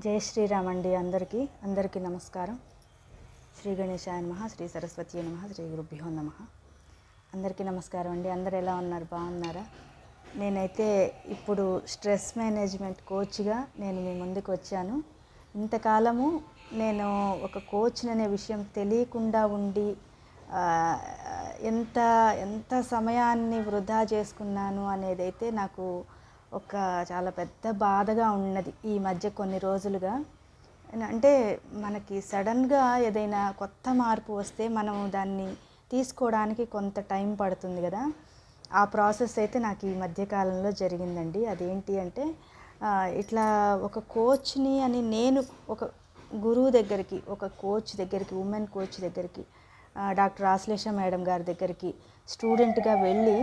జై శ్రీరామ్ అండి. అందరికీ నమస్కారం. శ్రీ గణేశాయ నమః, శ్రీ సరస్వతి నమః, శ్రీ గురుభ్యో నమః. అందరికీ నమస్కారం అండి. అందరు ఎలా ఉన్నారు? బాగున్నారా? నేనైతే ఇప్పుడు స్ట్రెస్ మేనేజ్మెంట్ కోచ్గా నేను మీ ముందుకు వచ్చాను. ఇంతకాలము నేను ఒక కోచ్ అనే విషయం తెలియకుండా ఉండి ఎంత సమయాన్ని వృధా చేసుకున్నాను అనేదైతే నాకు ఒక చాలా పెద్ద బాధగా ఉన్నది ఈ మధ్య కొన్ని రోజులుగా. అంటే మనకి సడన్గా ఏదైనా కొత్త మార్పు వస్తే మనం దాన్ని తీసుకోవడానికి కొంత టైం పడుతుంది కదా. ఆ ప్రాసెస్ అయితే నాకు ఈ మధ్యకాలంలో జరిగిందండి. అదేంటి అంటే ఇట్లా ఒక కోచ్ని అని నేను ఒక గురువు దగ్గరికి, ఒక కోచ్ దగ్గరికి, ఉమెన్ కోచ్ దగ్గరికి, డాక్టర్ ఆశ్లేష మేడం గారి దగ్గరికి స్టూడెంట్గా వెళ్ళి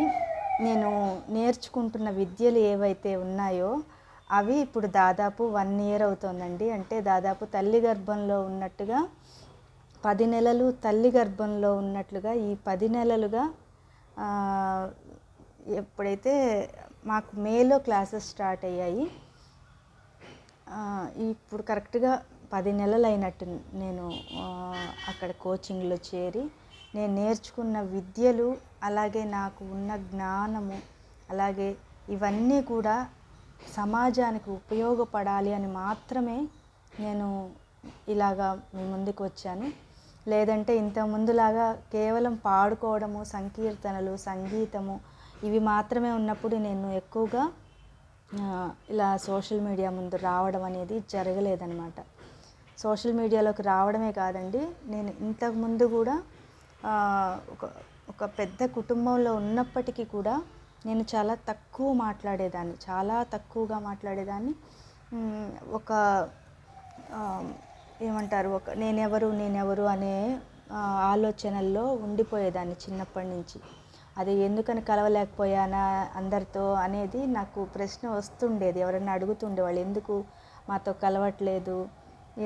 నేను నేర్చుకుంటున్న విద్యలు ఏవైతే ఉన్నాయో అవి ఇప్పుడు దాదాపు 1 year అవుతుందండి. అంటే దాదాపు తల్లి గర్భంలో ఉన్నట్టుగా 10 నెలలు తల్లి గర్భంలో ఉన్నట్లుగా ఈ 10 నెలలుగా ఎప్పుడైతే మాకు మేలో క్లాసెస్ స్టార్ట్ అయ్యాయి, ఇప్పుడు కరెక్ట్గా 10 నెలలు అయినట్టు నేను అక్కడ కోచింగ్లో చేరి నేను నేర్చుకున్న విద్యలు, అలాగే నాకు ఉన్న జ్ఞానము, అలాగే ఇవన్నీ కూడా సమాజానికి ఉపయోగపడాలి అని మాత్రమే నేను ఇలాగా మీ ముందుకు వచ్చాను. లేదంటే ఇంతకుముందులాగా కేవలం పాడుకోవడము, సంకీర్తనలు, సంగీతము ఇవి మాత్రమే ఉన్నప్పుడు నేను ఎక్కువగా ఇలా సోషల్ మీడియా ముందు రావడం అనేది జరగలేదన్నమాట. సోషల్ మీడియాలోకి రావడమే కాదండి, నేను ఇంతకుముందు కూడా ఒక పెద్ద కుటుంబంలో ఉన్నప్పటికీ కూడా నేను చాలా తక్కువగా మాట్లాడేదాన్ని. ఒక ఏమంటారు, ఒక నేనెవరు అనే ఆలోచనల్లో ఉండిపోయేదాన్ని చిన్నప్పటి నుంచి. అది ఎందుకని కలవలేకపోయానా అందరితో అనేది నాకు ప్రశ్న వస్తుండేది. ఎవరైనా అడుగుతుండేవాళ్ళు, ఎందుకు మాతో కలవట్లేదు,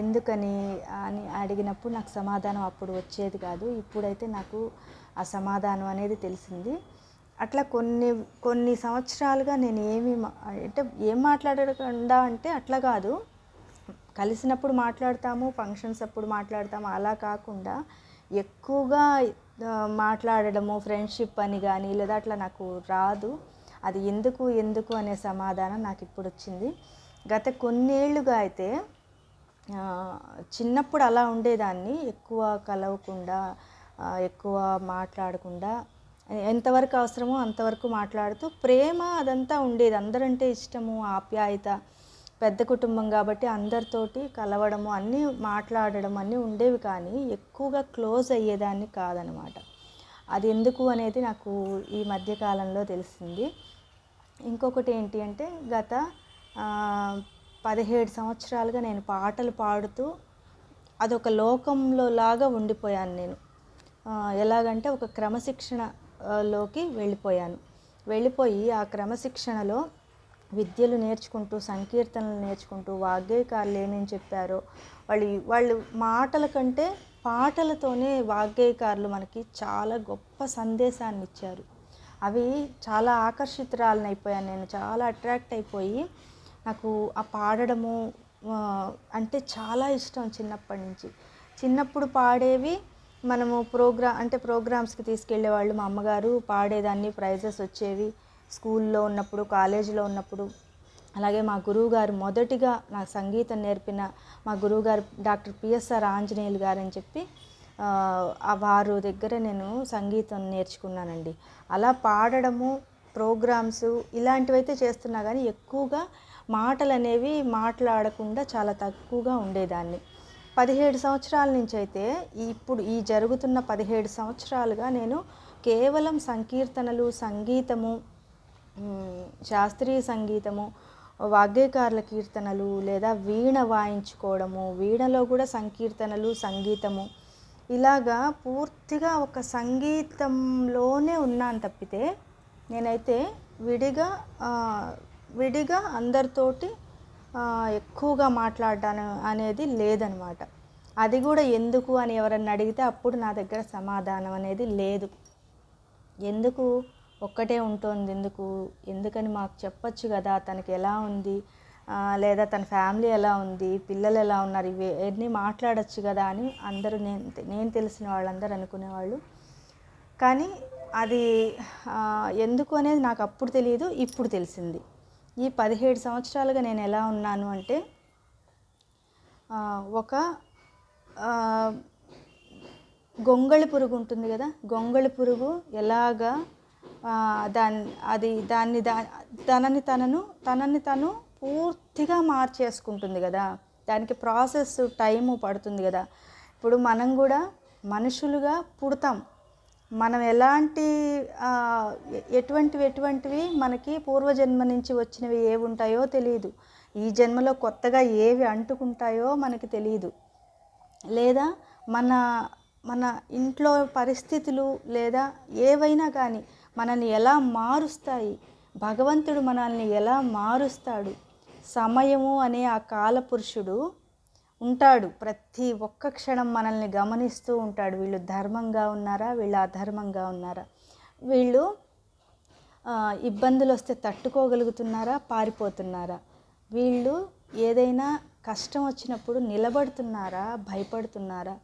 ఎందుకని అని అడిగినప్పుడు నాకు సమాధానం అప్పుడు వచ్చేది కాదు. ఇప్పుడైతే నాకు ఆ సమాధానం అనేది తెలిసింది. అట్లా కొన్ని సంవత్సరాలుగా నేను ఏం మాట్లాడకుండా అంటే అట్లా కాదు, కలిసినప్పుడు మాట్లాడతాము, ఫంక్షన్స్ అప్పుడు మాట్లాడతాము, అలా కాకుండా ఎక్కువగా మాట్లాడడము, ఫ్రెండ్షిప్ అని కానీ లేదా అట్లా నాకు రాదు. అది ఎందుకు అనే సమాధానం నాకు ఇప్పుడు వచ్చింది. గత కొన్నేళ్లుగా అయితే చిన్నప్పుడు అలా ఉండేదాన్ని, ఎక్కువ కలవకుండా, ఎక్కువ మాట్లాడకుండా, ఎంతవరకు అవసరమో అంతవరకు మాట్లాడుతూ ప్రేమ అదంతా ఉండేది. అందరంటే ఇష్టము, ఆప్యాయత, పెద్ద కుటుంబం కాబట్టి అందరితోటి కలవడము, అన్నీ మాట్లాడడం అన్నీ ఉండేవి, కానీ ఎక్కువగా క్లోజ్ అయ్యేదాన్ని కాదనమాట. అది ఎందుకు అనేది నాకు ఈ మధ్యకాలంలో తెలిసింది. ఇంకొకటి ఏంటి అంటే, గత 17 సంవత్సరాలుగా నేను పాటలు పాడుతూ అదొక లోకంలో లాగా ఉండిపోయాను నేను. ఎలాగంటే ఒక క్రమశిక్షణలోకి వెళ్ళిపోయి ఆ క్రమశిక్షణలో విద్యలు నేర్చుకుంటూ, సంకీర్తనలు నేర్చుకుంటూ, వాగ్గేయకారులు ఏమేమి చెప్పారో వాళ్ళు మాటల కంటే పాటలతోనే వాగ్గేయకారులు మనకి చాలా గొప్ప సందేశాన్ని ఇచ్చారు. అవి చాలా ఆకర్షితురాలని అయిపోయాను నేను. చాలా అట్రాక్ట్ అయిపోయి నాకు ఆ పాడడము అంటే చాలా ఇష్టం చిన్నప్పటి నుంచి. చిన్నప్పుడు పాడేవి మనము ప్రోగ్రామ్స్కి తీసుకెళ్ళేవాళ్ళు. మా అమ్మగారు పాడేదాన్ని, ప్రైజెస్ వచ్చేవి స్కూల్లో ఉన్నప్పుడు, కాలేజీలో ఉన్నప్పుడు. అలాగే మా గురువుగారు, మొదటిగా నా సంగీతం నేర్పిన మా గురువుగారు డాక్టర్ పిఎస్ఆర్ ఆంజనేయులు గారు అని చెప్పి, వారు దగ్గర నేను సంగీతం నేర్చుకున్నానండి. అలా పాడడము, ప్రోగ్రామ్స్ ఇలాంటివైతే చేస్తున్నా కానీ ఎక్కువగా మాటలు అనేవి మాట్లాడకుండా చాలా తక్కువగా ఉండేదాన్ని. 17 సంవత్సరాల నుంచి అయితే ఇప్పుడు ఈ జరుగుతున్న 17 సంవత్సరాలుగా నేను కేవలం సంకీర్తనలు, సంగీతము, శాస్త్రీయ సంగీతము, వాగ్గేయకారుల కీర్తనలు, లేదా వీణ వాయించుకోవడము, వీణలో కూడా సంకీర్తనలు, సంగీతము, ఇలాగా పూర్తిగా ఒక సంగీతంలోనే ఉన్నాను తప్పితే నేనైతే విడిగా అందరితోటి ఎక్కువగా మాట్లాడడం అనేది లేదనమాట. అది కూడా ఎందుకు అని ఎవరన్నా అడిగితే అప్పుడు నా దగ్గర సమాధానం అనేది లేదు. ఎందుకు ఒక్కటే ఉంటుంది, ఎందుకని మాకు చెప్పచ్చు కదా, తనకి ఎలా ఉంది, లేదా తన ఫ్యామిలీ ఎలా ఉంది, పిల్లలు ఎలా ఉన్నారు, ఇవన్నీ మాట్లాడచ్చు కదా అని అందరూ నేను తెలిసిన వాళ్ళందరూ అనుకునేవాళ్ళు. కానీ అది ఎందుకు అనేది నాకు అప్పుడు తెలియదు, ఇప్పుడు తెలిసింది. ఈ 17 సంవత్సరాలుగా నేను ఎలా ఉన్నాను అంటే ఒక గొంగళి పురుగు ఉంటుంది కదా, గొంగళి పురుగు ఎలాగా తనని తను పూర్తిగా మార్చేసుకుంటుంది కదా, దానికి ప్రాసెస్ టైము పడుతుంది కదా. ఇప్పుడు మనం కూడా మనుషులుగా పుడతాం, మనం ఎటువంటివి మనకి పూర్వజన్మ నుంచి వచ్చినవి ఏవి ఉంటాయో తెలియదు, ఈ జన్మలో కొత్తగా ఏవి అంటుకుంటాయో మనకి తెలియదు, లేదా మన ఇంట్లో పరిస్థితులు లేదా ఏవైనా కానీ మనల్ని ఎలా మారుస్తాయి, భగవంతుడు మనల్ని ఎలా మారుస్తాడు. సమయము అనే ఆ కాలపురుషుడు ఉంటాడు, ప్రతి ఒక్క క్షణం మనల్ని గమనిస్తూ ఉంటాడు. వీళ్ళు ధర్మంగా ఉన్నారా, వీళ్ళు అధర్మంగా ఉన్నారా, వీళ్ళు ఇబ్బందులు వస్తే తట్టుకోగలుగుతున్నారా, పారిపోతున్నారా, వీళ్ళు ఏదైనా కష్టం వచ్చినప్పుడు నిలబడుతున్నారా, భయపడుతున్నారా.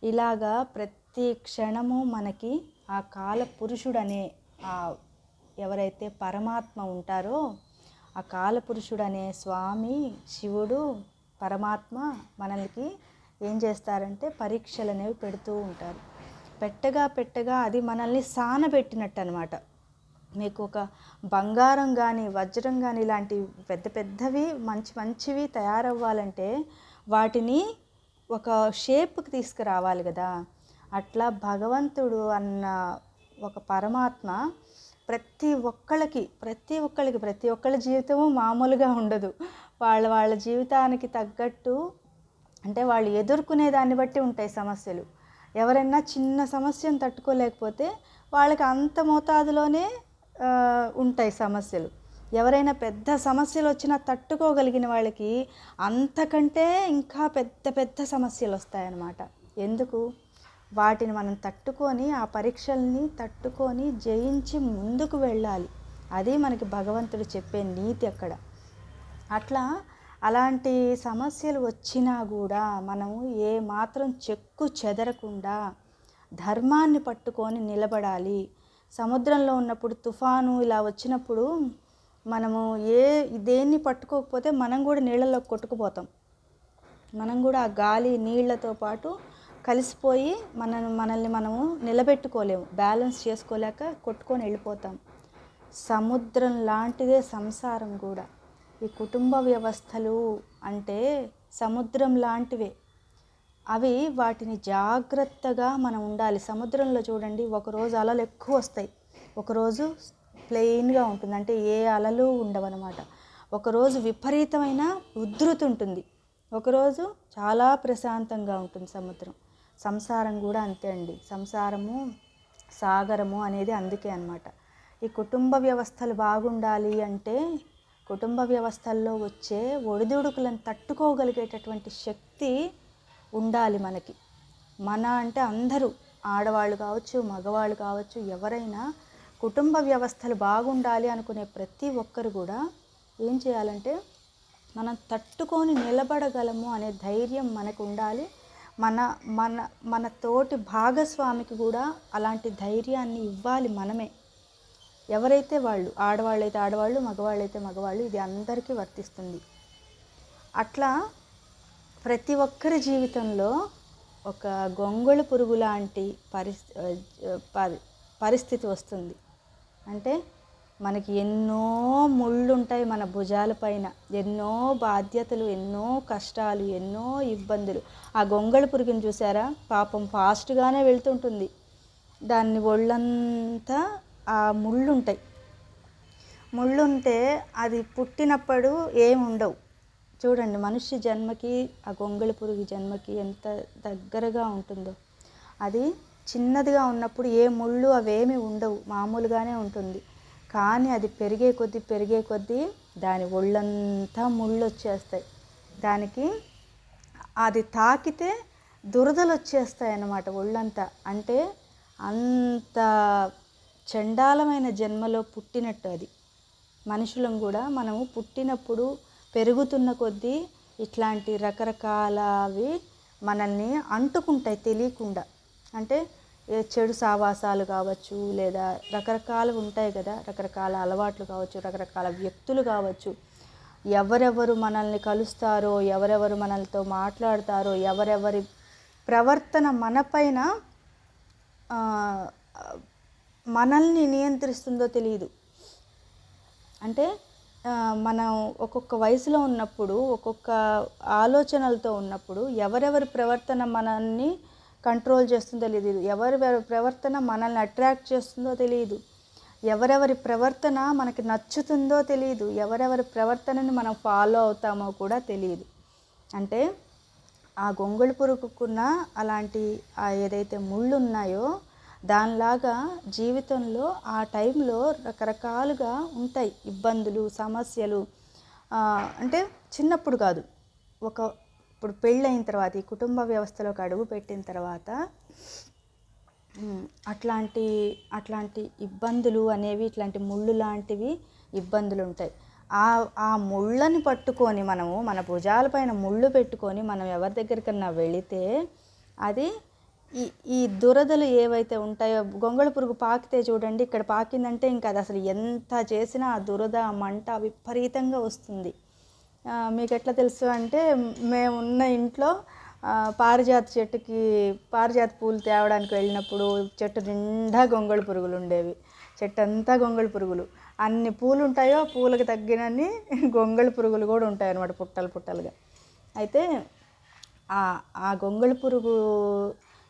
ఇలాగా ప్రతి క్షణము మనకి ఆ కాలపురుషుడనే ఎవరైతే పరమాత్మ ఉంటారో ఆ కాలపురుషుడనే స్వామి శివుడు పరమాత్మ మనల్ని ఏం చేస్తారంటే పరీక్షలు అనేవి పెడుతూ ఉంటారు. పెట్టగా అది మనల్ని సానబెట్టినట్టు అనమాట. మీకు ఒక బంగారం కానీ వజ్రం కానీ ఇలాంటి పెద్దవి మంచివి తయారవ్వాలంటే వాటిని ఒక షేప్కి తీసుకురావాలి కదా. అట్లా భగవంతుడు అన్న ఒక పరమాత్మ ప్రతి ఒక్కళ్ళ జీవితము మామూలుగా ఉండదు. వాళ్ళ జీవితానికి తగ్గట్టు అంటే వాళ్ళు ఎదుర్కొనే దాన్ని బట్టి ఉంటాయి సమస్యలు. ఎవరైనా చిన్న సమస్యను తట్టుకోలేకపోతే వాళ్ళకి అంత మోతాదులోనే ఉంటాయి సమస్యలు. ఎవరైనా పెద్ద సమస్యలు వచ్చినా తట్టుకోగలిగిన వాళ్ళకి అంతకంటే ఇంకా పెద్ద సమస్యలు వస్తాయన్నమాట. ఎందుకు? వాటిని మనం తట్టుకొని ఆ పరీక్షల్ని తట్టుకొని జయించి ముందుకు వెళ్ళాలి. అది మనకి భగవంతుడు చెప్పే నీతి అక్కడ. అలాంటి సమస్యలు వచ్చినా కూడా మనము ఏ మాత్రం చెక్కు చెదరకుండా ధర్మాన్ని పట్టుకొని నిలబడాలి. సముద్రంలో ఉన్నప్పుడు తుఫాను ఇలా వచ్చినప్పుడు మనము దేన్ని పట్టుకోకపోతే మనం కూడా నీళ్ళలో కొట్టుకుపోతాం. మనం కూడా ఆ గాలి నీళ్లతో పాటు కలిసిపోయి మనల్ని మనము నిలబెట్టుకోలేము, బ్యాలెన్స్ చేసుకోలేక కొట్టుకొని వెళ్ళిపోతాం. సముద్రం లాంటిదే సంసారం కూడా. ఈ కుటుంబ వ్యవస్థలు అంటే సముద్రం లాంటివే. అవి వాటిని జాగ్రత్తగా మనం ఉండాలి. సముద్రంలో చూడండి, ఒకరోజు అలలు ఎక్కువ వస్తాయి, ఒకరోజు ప్లెయిన్గా ఉంటుంది, అంటే ఏ అలలు ఉండవన్నమాట. ఒకరోజు విపరీతమైన ఉధృతి ఉంటుంది, ఒకరోజు చాలా ప్రశాంతంగా ఉంటుంది సముద్రం. సంసారం కూడా అంతే అండి. సంసారము సాగరము అనేది అందుకే అన్నమాట. ఈ కుటుంబ వ్యవస్థలు బాగుండాలి అంటే కుటుంబ వ్యవస్థల్లో వచ్చే ఒడిదుడుకులను తట్టుకోగలిగేటటువంటి శక్తి ఉండాలి మనకి. అంటే అందరూ, ఆడవాళ్ళు కావచ్చు, మగవాళ్ళు కావచ్చు, ఎవరైనా కుటుంబ వ్యవస్థలు బాగుండాలి అనుకునే ప్రతి ఒక్కరు కూడా ఏం చేయాలంటే మనం తట్టుకొని నిలబడగలము అనే ధైర్యం మనకు ఉండాలి. మన తోటి భాగస్వామికి కూడా అలాంటి ధైర్యాన్ని ఇవ్వాలి మనమే. ఎవరైతే వాళ్ళు, ఆడవాళ్ళైతే ఆడవాళ్ళు, మగవాళ్ళైతే మగవాళ్ళు, ఇది అందరికీ వర్తిస్తుంది. అట్లా ప్రతి ఒక్కరి జీవితంలో ఒక గొంగళి పురుగు లాంటి పరిస్థితి వస్తుంది. అంటే మనకి ఎన్నో ముళ్ళు ఉంటాయి మన భుజాల పైన, ఎన్నో బాధ్యతలు, ఎన్నో కష్టాలు, ఎన్నో ఇబ్బందులు. ఆ గొంగళి పురుగుని చూసారా, పాపం ఫాస్ట్గానే వెళ్తుంటుంది, దాన్ని ఒళ్ళంతా ఆ ముళ్ళుంటాయి. ముళ్ళుంటే అది పుట్టినప్పుడు ఏమి ఉండవు. చూడండి, మనుష్య జన్మకి ఆ గొంగళి పురుగు జన్మకి ఎంత దగ్గరగా ఉంటుందో. అది చిన్నదిగా ఉన్నప్పుడు ఏ ముళ్ళు అవేమి ఉండవు, మామూలుగానే ఉంటుంది. కానీ అది పెరిగే కొద్దీ దాని ఒళ్ళంతా ముళ్ళు వచ్చేస్తాయి. దానికి అది తాకితే దురదలు వచ్చేస్తాయి అన్నమాట ఒళ్ళంతా. అంటే అంత చండాలమైన జన్మలో పుట్టినట్టు అది. మనుషులం కూడా మనము పుట్టినప్పుడు పెరుగుతున్న కొద్దీ ఇట్లాంటి రకరకాలవి మనల్ని అంటుకుంటాయి తెలియకుండా. అంటే చెడు సావాసాలు కావచ్చు, లేదా రకరకాలు ఉంటాయి కదా, రకరకాల అలవాట్లు కావచ్చు, రకరకాల వ్యక్తులు కావచ్చు. ఎవరెవరు మనల్ని కలుస్తారో, ఎవరెవరు మనలతో మాట్లాడతారో, ఎవరెవరి ప్రవర్తన మనపైన మనల్ని నియంత్రిస్తుందో తెలియదు. అంటే మనం ఒక్కొక్క వయసులో ఉన్నప్పుడు, ఒక్కొక్క ఆలోచనలతో ఉన్నప్పుడు ఎవరెవరి ప్రవర్తన మనల్ని కంట్రోల్ చేస్తుందో తెలియదు, ఎవరెవరి ప్రవర్తన మనల్ని అట్రాక్ట్ చేస్తుందో తెలియదు, ఎవరెవరి ప్రవర్తన మనకి నచ్చుతుందో తెలియదు, ఎవరెవరి ప్రవర్తనని మనం ఫాలో అవుతామో కూడా తెలియదు. అంటే ఆ గొంగళి పురుగుకున్న అలాంటి ఏదైతే ముళ్ళు ఉన్నాయో దానిలాగా జీవితంలో ఆ టైంలో రకరకాలుగా ఉంటాయి ఇబ్బందులు, సమస్యలు. అంటే చిన్నప్పుడు కాదు, ఇప్పుడు పెళ్ళైన తర్వాత, ఈ కుటుంబ వ్యవస్థలోకి అడుగు పెట్టిన తర్వాత అట్లాంటి ఇబ్బందులు అనేవి, ఇట్లాంటి ముళ్ళు లాంటివి ఇబ్బందులు ఉంటాయి. ఆ ముళ్ళని పట్టుకొని మనము మన భుజాలపైన ముళ్ళు పెట్టుకొని మనం ఎవరి దగ్గరికన్నా వెళితే అది ఈ దురదలు ఏవైతే ఉంటాయో, గొంగళి పురుగు పాకితే చూడండి, ఇక్కడ పాకిందంటే ఇంకా అది అసలు ఎంత చేసినా ఆ దురద, మంట విపరీతంగా వస్తుంది. మీకు ఎట్లా తెలుసు అంటే, మేమున్న ఇంట్లో పారిజాత పూలు తేవడానికి వెళ్ళినప్పుడు చెట్టు నిండా గొంగళి పురుగులు ఉండేవి. చెట్టు అంతా గొంగళి పురుగులు. అన్ని పూలు ఉంటాయో పూలకు తగ్గినన్ని గొంగళి పురుగులు కూడా ఉంటాయి అన్నమాట, పుట్టలు పుట్టలుగా. అయితే ఆ గొంగళి పురుగు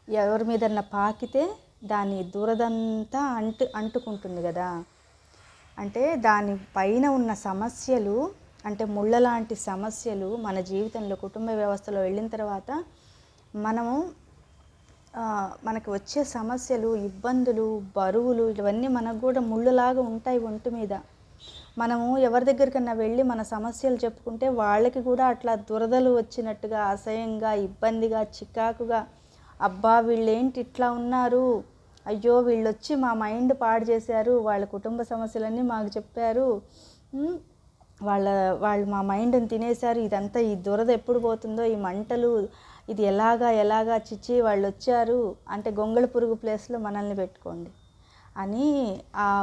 ఎవరి మీదన్నా పాకితే దాని దురదంతా అంటుకుంటుంది కదా. అంటే దాని పైన ఉన్న సమస్యలు, అంటే ముళ్ళ లాంటి సమస్యలు మన జీవితంలో, కుటుంబ వ్యవస్థలో వెళ్ళిన తర్వాత మనకు వచ్చే సమస్యలు, ఇబ్బందులు, బరువులు, ఇవన్నీ మనకు కూడా ముళ్ళులాగా ఉంటాయి ఒంటి మీద. మనము ఎవరి దగ్గరికన్నా వెళ్ళి మన సమస్యలు చెప్పుకుంటే వాళ్ళకి కూడా అట్లా దురదలు వచ్చినట్టుగా, అసహ్యంగా, ఇబ్బందిగా, చికాకుగా, అబ్బా వీళ్ళేంటి ఇట్లా ఉన్నారు, అయ్యో వీళ్ళు వచ్చి మా మైండ్ పాడు చేశారు, వాళ్ళ కుటుంబ సమస్యలన్నీ మాకు చెప్పారు, వాళ్ళు మా మైండ్ని తినేశారు, ఇదంతా ఈ దురద ఎప్పుడు పోతుందో, ఈ మంటలు, ఇది ఎలాగా చిచ్చి వాళ్ళు వచ్చారు అంటే గొంగళి పురుగు ప్లేస్లో మనల్ని పెట్టుకోండి అని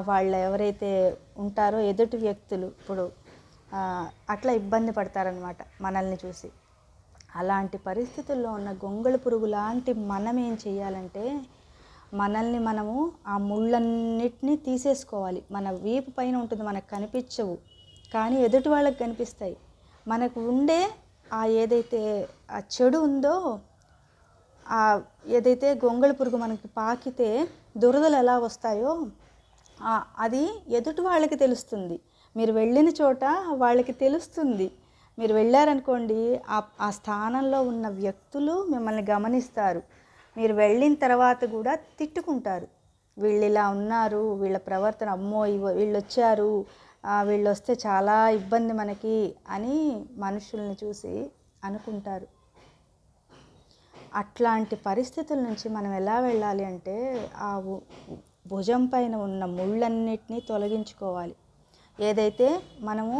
వాళ్ళు ఎవరైతే ఉంటారో ఎదుటి వ్యక్తులు ఇప్పుడు అట్లా ఇబ్బంది పడతారనమాట మనల్ని చూసి. అలాంటి పరిస్థితుల్లో ఉన్న గొంగళి పురుగు లాంటి మనం ఏం చేయాలంటే, మనల్ని మనము ఆ ముళ్ళన్నిటినీ తీసేసుకోవాలి. మన వీపు పైన ఉంటుంది, మనకు కనిపించవు కానీ ఎదుటి వాళ్ళకి కనిపిస్తాయి. మనకు ఉండే ఏదైతే ఆ చెడు ఉందో, ఏదైతే గొంగళి పురుగు మనకి పాకితే దురదలు ఎలా వస్తాయో అది ఎదుటి వాళ్ళకి తెలుస్తుంది. మీరు వెళ్ళిన చోట వాళ్ళకి తెలుస్తుంది. మీరు వెళ్ళారనుకోండి, ఆ స్థానంలో ఉన్న వ్యక్తులు మిమ్మల్ని గమనిస్తారు. మీరు వెళ్ళిన తర్వాత కూడా తిట్టుకుంటారు, వీళ్ళు ఇలా ఉన్నారు, వీళ్ళ ప్రవర్తన, అమ్మో వీళ్ళు వచ్చారు, వీళ్ళు వస్తే చాలా ఇబ్బంది మనకి అని మనుషుల్ని చూసి అనుకుంటారు. అట్లాంటి పరిస్థితుల నుంచి మనం ఎలా వెళ్ళాలి అంటే, ఆ భుజం పైన ఉన్న ముళ్ళన్నిటినీ తొలగించుకోవాలి. ఏదైతే మనము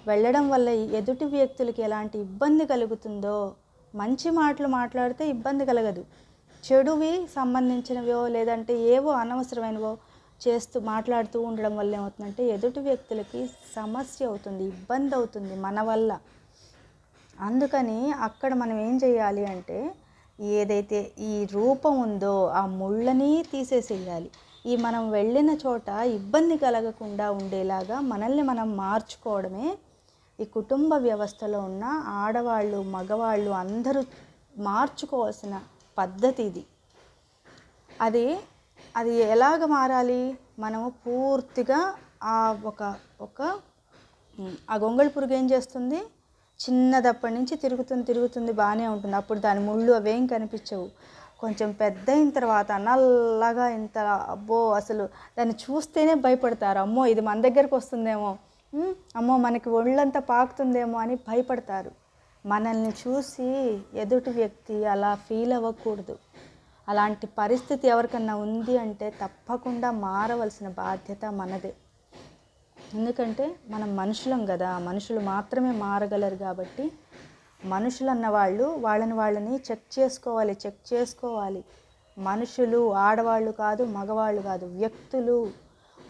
వెళ్ళడం వల్ల ఎదుటి వ్యక్తులకి ఎలాంటి ఇబ్బంది కలుగుతుందో, మంచి మాటలు మాట్లాడితే ఇబ్బంది కలగదు, చెడువి సంబంధించినవో లేదంటే ఏవో అనవసరమైనవో మాట్లాడుతూ ఉండడం వల్ల ఏమవుతుందంటే ఎదుటి వ్యక్తులకి సమస్య అవుతుంది, ఇబ్బంది అవుతుంది మన వల్ల. అందుకని అక్కడ మనం ఏం చేయాలి అంటే, ఏదైతే ఈ రూపం ఉందో ఆ ముళ్ళని తీసేసేయాలి. మనం వెళ్ళిన చోట ఇబ్బంది కలగకుండా ఉండేలాగా మనల్ని మనం మార్చుకోవడమే ఈ కుటుంబ వ్యవస్థలో ఉన్న ఆడవాళ్ళు, మగవాళ్ళు అందరూ మార్చుకోవాల్సిన పద్ధతి ఇది. అది ఎలాగ మారాలి? మనము పూర్తిగా ఆ గొంగళి పురుగు ఏం చేస్తుంది, చిన్నదప్పటి నుంచి తిరుగుతుంది బాగానే ఉంటుంది. అప్పుడు దాని ముళ్ళు అవేం కనిపించవు. కొంచెం పెద్ద అయిన తర్వాత నల్లగా ఇంత, అబ్బో అసలు దాన్ని చూస్తేనే భయపడతారు. అమ్మో ఇది మన దగ్గరకు వస్తుందేమో, అమ్మో మనకి ఒళ్ళంతా పాకుతుందేమో అని భయపడతారు. మనల్ని చూసి ఎదుటి వ్యక్తి అలా ఫీల్ అవ్వకూడదు. అలాంటి పరిస్థితి ఎవరికన్నా ఉంది అంటే తప్పకుండా మారవలసిన బాధ్యత మనదే. ఎందుకంటే మనం మనుషులం కదా, మనుషులు మాత్రమే మారగలరు కాబట్టి మనుషులు అన్న వాళ్ళని చెక్ చేసుకోవాలి. మనుషులు ఆడవాళ్ళు కాదు, మగవాళ్ళు కాదు, వ్యక్తులు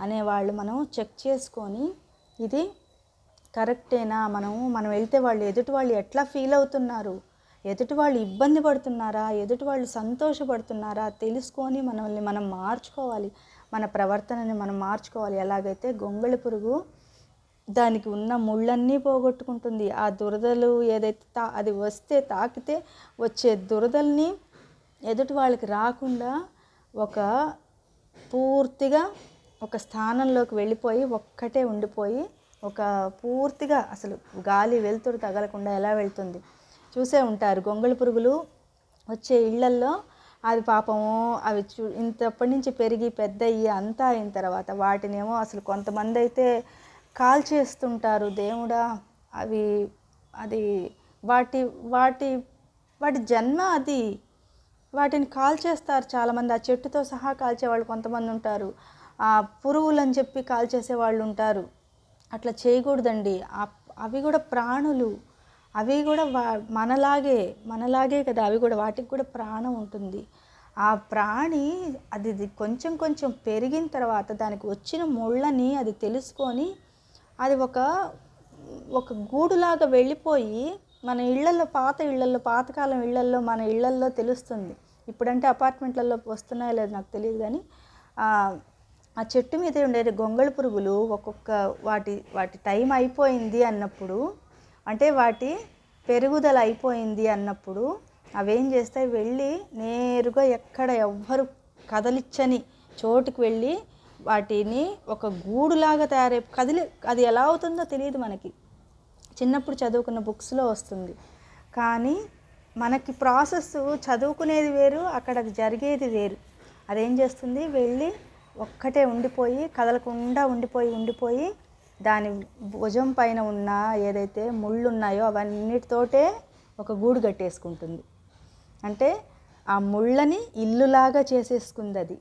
అనేవాళ్ళు మనం చెక్ చేసుకొని ఇది కరెక్టేనా, మనం వెళ్తే ఎదుటి వాళ్ళు ఎట్లా ఫీల్ అవుతున్నారు, ఎదుటి వాళ్ళు ఇబ్బంది పడుతున్నారా, ఎదుటి వాళ్ళు సంతోషపడుతున్నారా తెలుసుకొని మనల్ని మనం మార్చుకోవాలి, మన ప్రవర్తనని మనం మార్చుకోవాలి. ఎలాగైతే గొంగళి పురుగు దానికి ఉన్న ముళ్ళన్నీ పోగొట్టుకుంటుంది, ఆ దురదలు ఏదైతే అది వస్తే తాకితే వచ్చే దురదల్ని ఎదుటి వాళ్ళకి రాకుండా పూర్తిగా ఒక స్థానంలోకి వెళ్ళిపోయి ఒక్కటే ఉండిపోయి పూర్తిగా అసలు గాలి వెలుతురు తగలకుండా ఎలా వెళ్తుంది చూసే ఉంటారు. గొంగళి పురుగులు వచ్చే ఇళ్లల్లో అది పాపము అవి ఇంతప్పటి నుంచి పెరిగి పెద్దయ్యి అంతా అయిన తర్వాత వాటినేమో అసలు కొంతమంది అయితే కాల్చేస్తుంటారు. దేవుడా, అది వాటి వాటి వాటి జన్మ అది, వాటిని కాల్చేస్తారు చాలామంది. ఆ చెట్టుతో సహా కాల్చేవాళ్ళు కొంతమంది ఉంటారు, ఆ పురుగులని చెప్పి కాల్చేసే వాళ్ళు ఉంటారు. అట్లా చేయకూడదండి. అవి కూడా ప్రాణులు, అవి కూడా మనలాగే కదా, అవి కూడా వాటికి కూడా ప్రాణం ఉంటుంది. ఆ ప్రాణి అది కొంచెం కొంచెం పెరిగిన తర్వాత దానికి వచ్చిన ముళ్ళని అది తెలుసుకొని అది ఒక గూడులాగా వెళ్ళిపోయి మన ఇళ్లల్లో పాతకాలం ఇళ్లల్లో మన ఇళ్లల్లో తెలుస్తుంది. ఇప్పుడంటే అపార్ట్మెంట్లలో వస్తున్నాయో లేదో నాకు తెలియదు, కానీ ఆ చెట్టు మీద ఉండే గొంగళి పురుగులు వాటి టైం అయిపోయింది అన్నప్పుడు, అంటే వాటి పెరుగుదల అయిపోయింది అన్నప్పుడు అవేం చేస్తాయి, వెళ్ళి నేరుగా ఎక్కడ ఎవ్వరు కదలిచ్చని చోటుకి వెళ్ళి వాటిని ఒక గూడులాగా అది ఎలా అవుతుందో తెలియదు మనకి. చిన్నప్పుడు చదువుకున్న బుక్స్లో వస్తుంది, కానీ మనకి ప్రాసెస్ చదువుకునేది వేరు, అక్కడ జరిగేది వేరు. అదేం చేస్తుంది, వెళ్ళి ఒక్కటే ఉండిపోయి కదలకుండా ఉండిపోయి దాని భుజం పైన ఉన్న ఏదైతే ముళ్ళు ఉన్నాయో అవన్నిటితోటే ఒక గూడు కట్టేసుకుంటుంది. అంటే ఆ ముళ్ళని ఇల్లులాగా చేసేసుకుంది. అది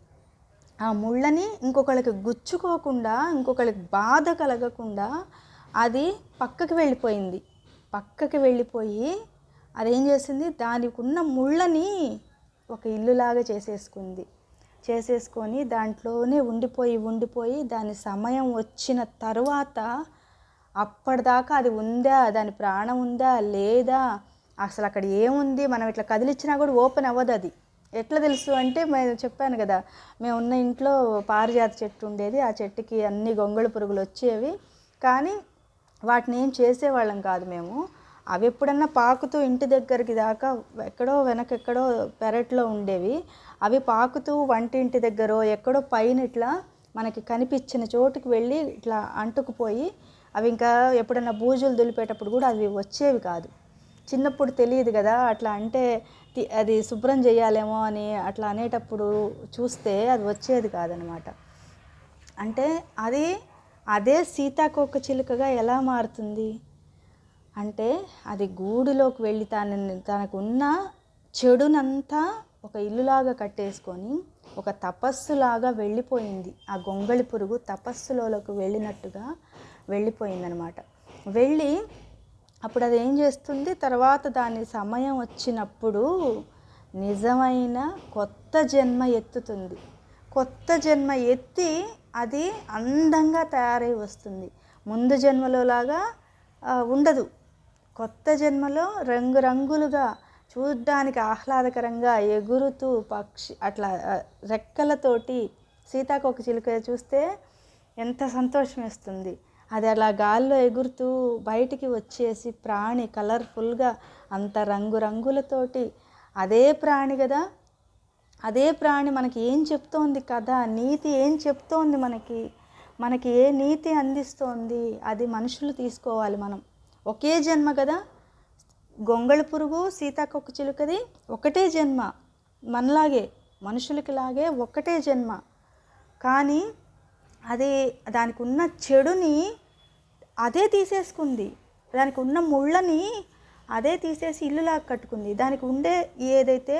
ఆ ముళ్ళని ఇంకొకళ్ళకి గుచ్చుకోకుండా, ఇంకొకళ్ళకి బాధ కలగకుండా అది పక్కకి వెళ్ళిపోయి అదేం చేసింది, దానికి ఉన్న ముళ్ళని ఒక ఇల్లులాగా చేసేసుకొని దాంట్లోనే ఉండిపోయి దాని సమయం వచ్చిన తరువాత అప్పటిదాకా అది ఉందా, దాని ప్రాణం ఉందా లేదా, అసలు అక్కడ ఏముంది, మనం ఇట్లా కదిలిచ్చినా కూడా ఓపెన్ అవ్వదు. అది ఎట్లా తెలుసు అంటే, మేము చెప్పాను కదా, మేము ఉన్న ఇంట్లో పారిజాత చెట్టు ఉండేది, ఆ చెట్టుకి అన్ని గొంగళి పురుగులు వచ్చేవి, కానీ వాటిని ఏం చేసేవాళ్ళం కాదు మేము. అవి ఎప్పుడన్నా పాకుతూ ఇంటి దగ్గరికి దాకా వెనకెక్కడో పెరట్లో ఉండేవి, అవి పాకుతూ వంటింటి దగ్గర ఎక్కడో పైన ఇట్లా మనకి కనిపించిన చోటుకి వెళ్ళి ఇట్లా అంటుకుపోయి అవి ఇంకా ఎప్పుడన్నా బూజులు దులిపేటప్పుడు కూడా అవి వచ్చేవి కాదు. చిన్నప్పుడు తెలియదు కదా, అట్లా అంటే అది శుభ్రం చేయాలేమో అని అట్లా అనేటప్పుడు చూస్తే అది వచ్చేది కాదనమాట. అంటే అదే సీతాకోక చిలుకగా ఎలా మారుతుంది అంటే, అది గూడులోకి వెళ్ళి తనకున్న చెడునంతా ఒక ఇల్లులాగా కట్టేసుకొని ఒక తపస్సులాగా వెళ్ళిపోయింది. ఆ గొంగళి పురుగు తపస్సులోకి వెళ్ళినట్టుగా వెళ్ళిపోయిందనమాట. వెళ్ళి అప్పుడు అది ఏం చేస్తుంది, తర్వాత దాని సమయం వచ్చినప్పుడు నిజమైన కొత్త జన్మ ఎత్తుతుంది. కొత్త జన్మ ఎత్తి అది అందంగా తయారై వస్తుంది. ముందు జన్మలో లాగా ఉండదు. కొత్త జన్మలో రంగురంగులుగా చూడ్డానికి ఆహ్లాదకరంగా ఎగురుతూ అట్లా రెక్కలతోటి సీతాకోక చిలుక చూస్తే ఎంత సంతోషం వేస్తుంది. అది అలా గాల్లో ఎగురుతూ బయటికి వచ్చేసి ప్రాణి కలర్ఫుల్గా అంత రంగురంగులతోటి, అదే ప్రాణి కదా, అదే ప్రాణి మనకి ఏం చెప్తోంది కదా, నీతి ఏం చెప్తోంది, మనకి ఏ నీతి అందిస్తోంది, అది మనుషులు తీసుకోవాలి. మనం ఒకే జన్మ కదా, గొంగళి పురుగు సీతాకోక చిలుకది ఒకటే జన్మ, మనలాగే మనుషులకి లాగే ఒకటే జన్మ. కానీ అది దానికి ఉన్న చెడుని అదే తీసేసుకుంది, దానికి ఉన్న ముళ్ళని అదే తీసేసి ఇల్లులాగా కట్టుకుంది. దానికి ఉండే ఏదైతే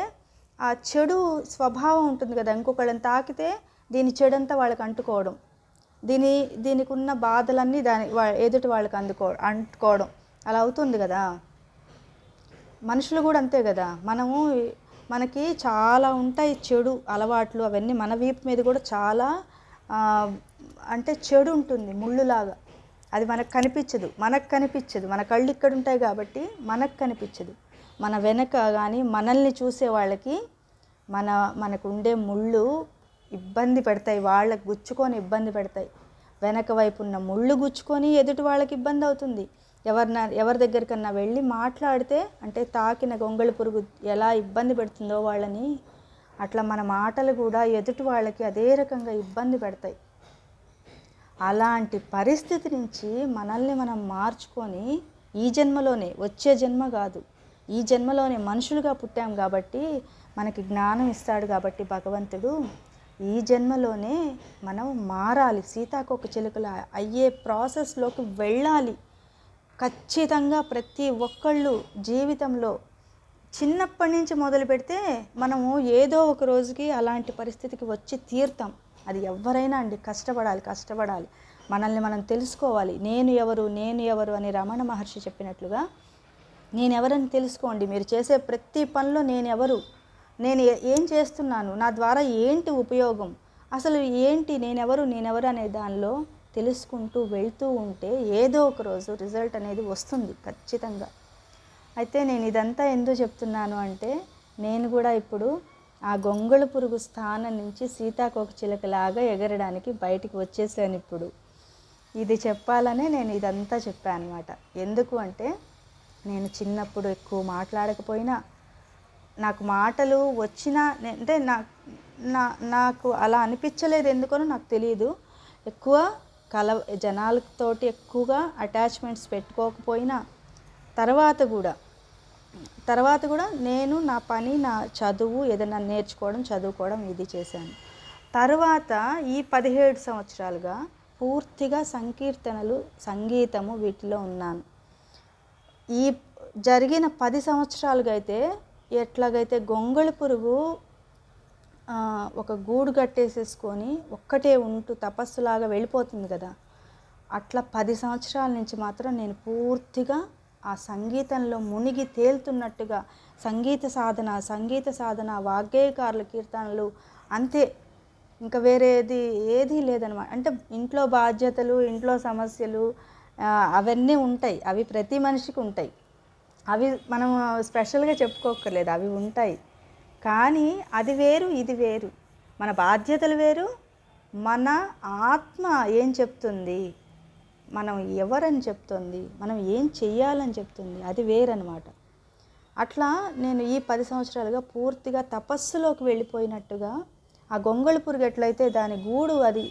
ఆ చెడు స్వభావం ఉంటుంది కదా, ఇంకొకళ్ళని తాకితే దీని చెడంతా వాళ్ళకి అంటుకోవడం, దీని దీనికి ఉన్న బాధలన్నీ ఎదుటి వాళ్ళకి అంటుకోవడం అలా అవుతుంది కదా. మనుషులు కూడా అంతే కదా. మనకి చాలా ఉంటాయి చెడు అలవాట్లు, అవన్నీ మన వీపు మీద కూడా చాలా అంటే చెడు ఉంటుంది ముళ్ళులాగా. అది మనకు కనిపించదు, మన కళ్ళు ఇక్కడ ఉంటాయి కాబట్టి మనకు కనిపించదు. మన వెనక కానీ మనల్ని చూసే వాళ్ళకి మనకు ఉండే ముళ్ళు ఇబ్బంది పెడతాయి, వాళ్ళకి గుచ్చుకొని ఇబ్బంది పెడతాయి. వెనక వైపు ఉన్న ముళ్ళు గుచ్చుకొని ఎదుటి వాళ్ళకి ఇబ్బంది అవుతుంది. ఎవరి దగ్గరికన్నా వెళ్ళి మాట్లాడితే, అంటే తాకిన గొంగళి పురుగు ఎలా ఇబ్బంది పెడుతుందో వాళ్ళని, అట్లా మన మాటలు కూడా ఎదుటి వాళ్ళకి అదే రకంగా ఇబ్బంది పెడతాయి. అలాంటి పరిస్థితి నుంచి మనల్ని మనం మార్చుకొని ఈ జన్మలోనే, వచ్చే జన్మ కాదు, ఈ జన్మలోనే మనుషులుగా పుట్టాం కాబట్టి మనకి జ్ఞానం ఇస్తాడు కాబట్టి భగవంతుడు, ఈ జన్మలోనే మనం మారాలి, సీతాకోకచిలుకలు అయ్యే ప్రాసెస్లోకి వెళ్ళాలి. ఖచ్చితంగా ప్రతి ఒక్కళ్ళు జీవితంలో చిన్నప్పటి నుంచి మొదలు పెడితే మనము ఏదో ఒక రోజుకి అలాంటి పరిస్థితికి వచ్చి తీరుతాం. అది ఎవరైనా అండి, కష్టపడాలి, మనల్ని మనం తెలుసుకోవాలి. నేను ఎవరు అని రమణ మహర్షి చెప్పినట్లుగా నేను ఎవరని తెలుసుకోండి. మీరు చేసే ప్రతి పనిలో నేను ఏం చేస్తున్నాను, నా ద్వారా ఏంటి ఉపయోగం, అసలు ఏంటి నేనెవరు అనే దానిలో తెలుసుకుంటూ వెళ్తూ ఉంటే ఏదో ఒక రోజు రిజల్ట్ అనేది వస్తుంది ఖచ్చితంగా. అయితే నేను ఇదంతా ఎందుకు చెప్తున్నాను అంటే, నేను కూడా ఇప్పుడు ఆ గొంగళి పురుగు స్థానం నుంచి సీతాకోకచిలుకలాగా ఎగరడానికి బయటికి వచ్చేసాను ఇప్పుడు. ఇది చెప్పాలనే నేను ఇదంతా చెప్పాను అనమాట. ఎందుకు అంటే, నేను చిన్నప్పుడు ఎక్కువ మాట్లాడకపోయినా, నాకు మాటలు వచ్చినా, అంటే నాకు అలా అనిపించలేదు, ఎందుకనో నాకు తెలియదు. ఎక్కువ జనాలతోటి ఎక్కువగా అటాచ్మెంట్స్ పెట్టుకోకపోయినా, తర్వాత కూడా నేను నా పని, నా చదువు, ఏదైనా చదువుకోవడం ఇది చేశాను. తర్వాత ఈ 17 సంవత్సరాలుగా పూర్తిగా సంకీర్తనలు, సంగీతము వీటిలో ఉన్నాను. ఈ జరిగిన 10 సంవత్సరాలుగా అయితే ఎట్లాగైతే గొంగళి పురుగు ఒక గూడు కట్టేసేసుకొని ఒక్కటే ఉంటూ తపస్సులాగా వెళ్ళిపోతుంది కదా, అట్లా 10 సంవత్సరాల నుంచి మాత్రం నేను పూర్తిగా ఆ సంగీతంలో మునిగి తేలుతున్నట్టుగా సంగీత సాధన, వాగ్గేయకారుల కీర్తనలు అంతే, ఇంకా వేరేది ఏదీ లేదనమాట. అంటే ఇంట్లో బాధ్యతలు, ఇంట్లో సమస్యలు అవన్నీ ఉంటాయి, అవి ప్రతి మనిషికి ఉంటాయి, అవి మనం స్పెషల్గా చెప్పుకోక్కర్లేదు, అవి ఉంటాయి. కానీ అది వేరు, ఇది వేరు. మన బాధ్యతలు వేరు, మన ఆత్మ ఏం చెప్తుంది, మనం ఎవరని చెప్తుంది, మనం ఏం చెయ్యాలని చెప్తుంది, అది వేరనమాట. అట్లా నేను ఈ 10 సంవత్సరాలుగా పూర్తిగా తపస్సులోకి వెళ్ళిపోయినట్టుగా, ఆ గొంగళి పురుగు ఎట్లయితే దాని గూడు, అది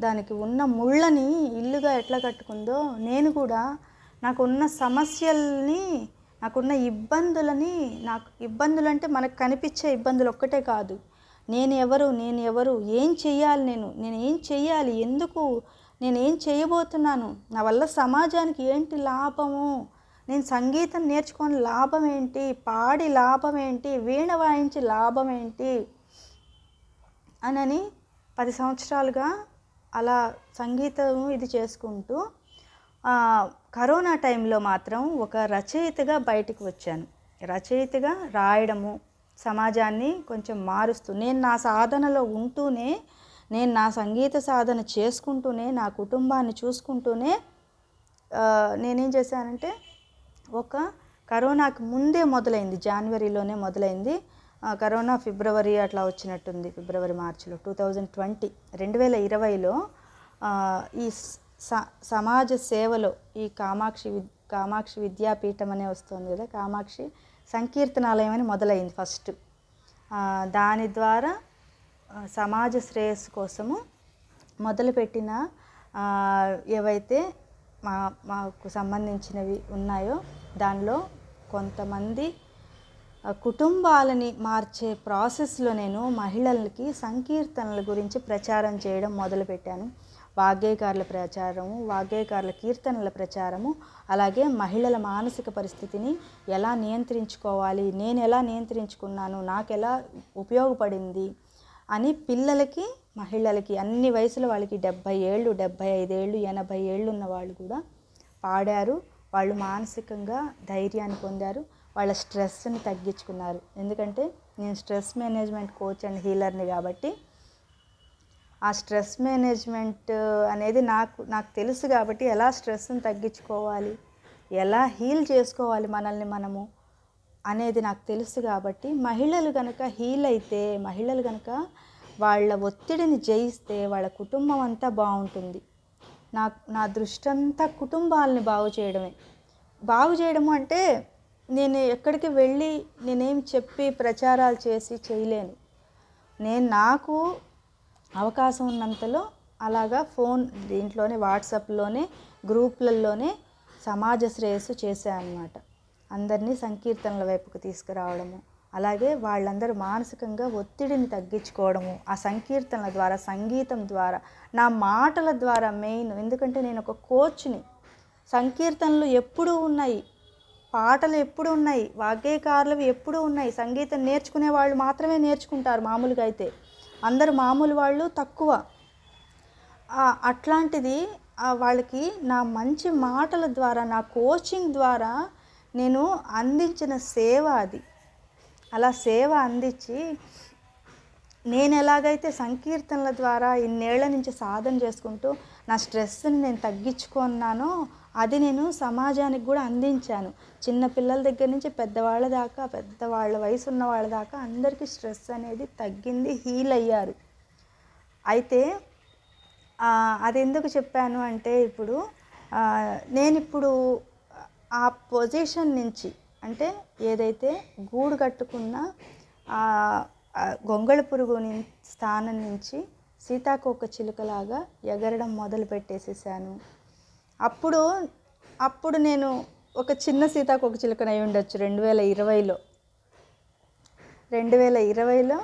దానికి ఉన్న ముళ్ళని ఇల్లుగా ఎట్లా కట్టుకుందో, నేను కూడా నాకున్న సమస్యల్ని, నాకున్న ఇబ్బందులని, ఇబ్బందులు అంటే మనకు కనిపించే ఇబ్బందులు ఒక్కటే కాదు, నేను ఎవరు, ఏం చెయ్యాలి, నేను ఏం చెయ్యాలి, ఎందుకు, నేనేం చేయబోతున్నాను, నా వల్ల సమాజానికి ఏంటి లాభము, నేను సంగీతం నేర్చుకొని లాభం ఏంటి, పాడి లాభం ఏంటి, వీణ వాయించి లాభం ఏంటి అని 10 సంవత్సరాలుగా అలా సంగీతం ఇది చేసుకుంటూ, కరోనా టైంలో మాత్రం ఒక రచయితగా బయటికి వచ్చాను. రచయితగా రాయడము, సమాజాన్ని కొంచెం మారుస్తూ, నేను నా సాధనలో ఉంటూనే, నేను నా సంగీత సాధన చేసుకుంటూనే, నా కుటుంబాన్ని చూసుకుంటూనే నేనేం చేశానంటే, ఒక కరోనాకు ముందే మొదలైంది, జనవరిలోనే మొదలైంది. కరోనా ఫిబ్రవరి అట్లా వచ్చినట్టుంది, ఫిబ్రవరి మార్చిలో 2020లో ఈ సమాజ సేవలో ఈ కామాక్షి విద్యాపీఠం అనే వస్తుంది కదా, కామాక్షి సంకీర్తనాలయం అని మొదలైంది ఫస్ట్. దాని ద్వారా సమాజ శ్రేయస్సు కోసము మొదలుపెట్టిన ఏవైతే మాకు సంబంధించినవి ఉన్నాయో, దానిలో కొంతమంది కుటుంబాలని మార్చే ప్రాసెస్లో నేను మహిళలకి సంకీర్తనల గురించి ప్రచారం చేయడం మొదలుపెట్టాను. వాగ్గేయకారుల ప్రచారము, వాగ్గేయకారుల కీర్తనల ప్రచారము, అలాగే మహిళల మానసిక పరిస్థితిని ఎలా నియంత్రించుకోవాలి, నేను ఎలా నియంత్రించుకున్నాను, నాకు ఎలా ఉపయోగపడింది అని పిల్లలకి, మహిళలకి అన్ని వయసుల వాళ్ళకి 70 ఏళ్ళు, 75 ఏళ్ళు, 80 ఏళ్ళు ఉన్న వాళ్ళు కూడా పాడారు. వాళ్ళు మానసికంగా ధైర్యాన్ని పొందారు, వాళ్ళ స్ట్రెస్ని తగ్గించుకున్నారు. ఎందుకంటే నేను స్ట్రెస్ మేనేజ్మెంట్ కోచ్ అండ్ హీలర్ని కాబట్టి ఆ స్ట్రెస్ మేనేజ్మెంట్ అనేది నాకు తెలుసు కాబట్టి ఎలా స్ట్రెస్ని తగ్గించుకోవాలి, ఎలా హీల్ చేసుకోవాలి మనల్ని మనము అనేది నాకు తెలుసు కాబట్టి మహిళలు కనుక హీల్ అయితే, మహిళలు కనుక వాళ్ళ ఒత్తిడిని జయిస్తే వాళ్ళ కుటుంబం అంతా బాగుంటుంది. నా దృష్టి అంతా కుటుంబాలని బాగు చేయడము అంటే నేను ఎక్కడికి వెళ్ళి నేనేం చెప్పి ప్రచారాలు చేసి చేయలేను. నాకు అవకాశం ఉన్నంతలో అలాగా దీంట్లోనే వాట్సాప్లోనే గ్రూపులలోనే సమాజ శ్రేయస్సు చేశాను అన్నమాట. అందరినీ సంకీర్తనల వైపుకు తీసుకురావడము, అలాగే వాళ్ళందరూ మానసికంగా ఒత్తిడిని తగ్గించుకోవడము ఆ సంకీర్తనల ద్వారా, సంగీతం ద్వారా, నా మాటల ద్వారా మెయిన్. ఎందుకంటే నేను ఒక కోచ్ని. సంకీర్తనలు ఎప్పుడూ ఉన్నాయి, పాటలు ఎప్పుడు ఉన్నాయి, వాగ్గేయకారులవి ఎప్పుడూ ఉన్నాయి. సంగీతం నేర్చుకునే వాళ్ళు మాత్రమే నేర్చుకుంటారు మామూలుగా అయితే, అందరు మామూలు వాళ్ళు తక్కువ. అట్లాంటిది వాళ్ళకి నా మంచి మాటల ద్వారా, నా కోచింగ్ ద్వారా నేను అందించిన సేవ అది. అలా సేవ అందించి నేను ఎలాగైతే సంకీర్తనల ద్వారా ఇన్నేళ్ల నుంచి సాధన చేసుకుంటూ నా స్ట్రెస్ని నేను తగ్గించుకున్నానో అది నేను సమాజానికి కూడా అందించాను. చిన్నపిల్లల దగ్గర నుంచి పెద్దవాళ్ళ దాకా, పెద్దవాళ్ళ వయసు ఉన్న వాళ్ళ దాకా అందరికీ స్ట్రెస్ అనేది తగ్గింది, హీల్ అయ్యారు. అయితే అది ఎందుకు చెప్పాను అంటే నేనిప్పుడు ఆ పొజిషన్ నుంచి, అంటే ఏదైతే గూడు కట్టుకున్న గొంగళి పురుగు స్థానం నుంచి సీతాకోక చిలుకలాగా ఎగరడం మొదలు పెట్టేసేసాను. అప్పుడు నేను ఒక చిన్న సీతాకోక చిలుకను అయి ఉండొచ్చు 2020లో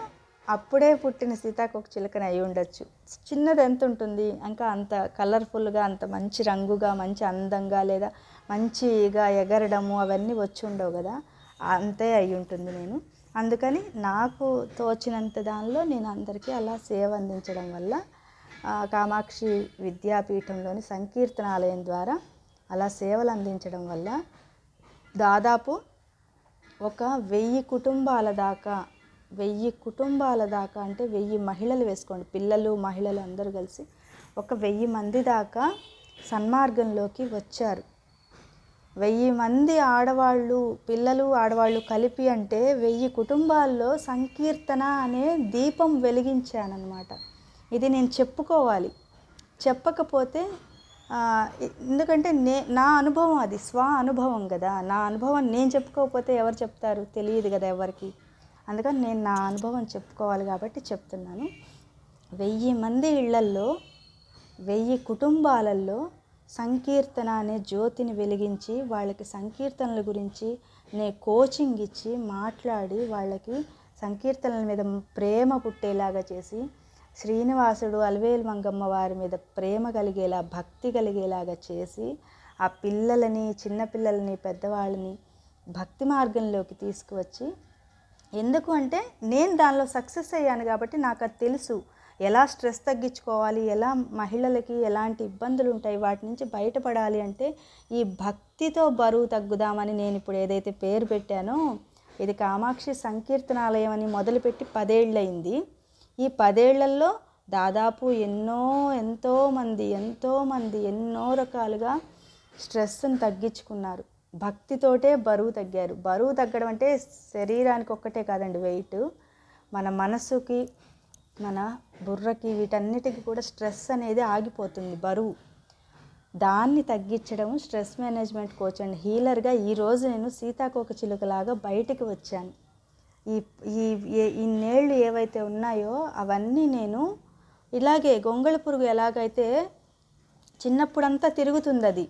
అప్పుడే పుట్టిన సీతాకోక చిలుకని అయి ఉండొచ్చు. చిన్నది ఎంత ఉంటుంది, ఇంకా అంత కలర్ఫుల్గా, అంత మంచి రంగుగా, మంచి అందంగా, లేదా మంచిగా ఎగరడము అవన్నీ వచ్చి ఉండవు కదా, అంతే అయి ఉంటుంది నేను. అందుకని నాకు తోచినంత దానిలో నేను అందరికీ అలా సేవ అందించడం వల్ల కామాక్షి విద్యాపీఠంలోని సంకీర్తనాలయం ద్వారా అలా సేవలు అందించడం వల్ల దాదాపు ఒక 1000 కుటుంబాల దాకా అంటే 1000 మహిళలు వేసుకోండి, పిల్లలు మహిళలు అందరూ కలిసి ఒక 1000 మంది దాకా సన్మార్గంలోకి వచ్చారు. 1000 మంది ఆడవాళ్ళు, పిల్లలు ఆడవాళ్ళు కలిపి అంటే 1000 కుటుంబాల్లో సంకీర్తన అనే దీపం వెలిగించానన్నమాట. ఇది నేను చెప్పుకోవాలి, చెప్పకపోతే ఎందుకంటే నా అనుభవం, అది అనుభవం కదా, నా అనుభవం నేను చెప్పుకోకపోతే ఎవరు చెప్తారు, తెలియదు కదా ఎవరికి. అందుకని నేను నా అనుభవం చెప్పుకోవాలి కాబట్టి చెప్తున్నాను. 1000 మంది ఇళ్లల్లో, 1000 కుటుంబాలలో సంకీర్తన అనే జ్యోతిని వెలిగించి వాళ్ళకి సంకీర్తనల గురించి నేను కోచింగ్ ఇచ్చి మాట్లాడి వాళ్ళకి సంకీర్తనల మీద ప్రేమ పుట్టేలాగా చేసి, శ్రీనివాసుడు అలవేలు మంగమ్మ వారి మీద ప్రేమ కలిగేలా, భక్తి కలిగేలాగా చేసి ఆ పిల్లలని, చిన్నపిల్లలని, పెద్దవాళ్ళని భక్తి మార్గంలోకి తీసుకువచ్చి, ఎందుకు అంటే నేను దానిలో సక్సెస్ అయ్యాను కాబట్టి నాకు అది తెలుసు. ఎలా స్ట్రెస్ తగ్గించుకోవాలి, ఎలా మహిళలకి ఎలాంటి ఇబ్బందులు ఉంటాయి, వాటి నుంచి బయటపడాలి అంటే ఈ భక్తితో బరువు తగ్గుదామని నేను ఇప్పుడు ఏదైతే పేరు పెట్టానో, ఇది కామాక్షి సంకీర్తనాలయం అని మొదలుపెట్టి 10 ఏళ్ళయింది. ఈ 10 ఏళ్లలో దాదాపు ఎంతోమంది ఎన్నో రకాలుగా స్ట్రెస్ని తగ్గించుకున్నారు. భక్తితోటే బరువు తగ్గారు. బరువు తగ్గడం అంటే శరీరానికి ఒక్కటే కాదండి, వెయిట్, మన మనసుకి, మన బుర్రకి, వీటన్నిటికీ కూడా స్ట్రెస్ అనేది ఆగిపోతుంది, బరువు. దాన్ని తగ్గించడం స్ట్రెస్ మేనేజ్మెంట్ కోచ్ అండ్ హీలర్గా ఈరోజు నేను సీతాకోక చిలుకలాగా బయటికి వచ్చాను. ఇన్నేళ్ళు ఏవైతే ఉన్నాయో అవన్నీ నేను ఇలాగే గొంగళి పురుగు ఎలాగైతే చిన్నప్పుడంతా తిరుగుతుంది, అది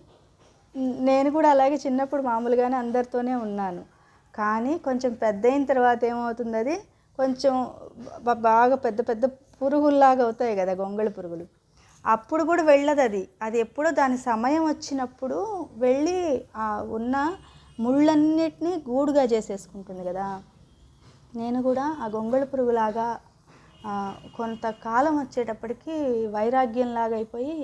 నేను కూడా అలాగే చిన్నప్పుడు మామూలుగానే అందరితోనే ఉన్నాను. కానీ కొంచెం పెద్ద అయిన తర్వాత ఏమవుతుంది, అది కొంచెం బాగా పెద్ద పెద్ద పురుగుల్లాగా అవుతాయి కదా గొంగళి పురుగులు. అప్పుడు కూడా వెళ్ళదు అది ఎప్పుడో దాని సమయం వచ్చినప్పుడు వెళ్ళి ఉన్న ముళ్ళన్నిటినీ గూడుగా చేసేసుకుంటుంది కదా. నేను కూడా ఆ గొంగళి పురుగులాగా కొంతకాలం వచ్చేటప్పటికి వైరాగ్యంలాగా అయిపోయి,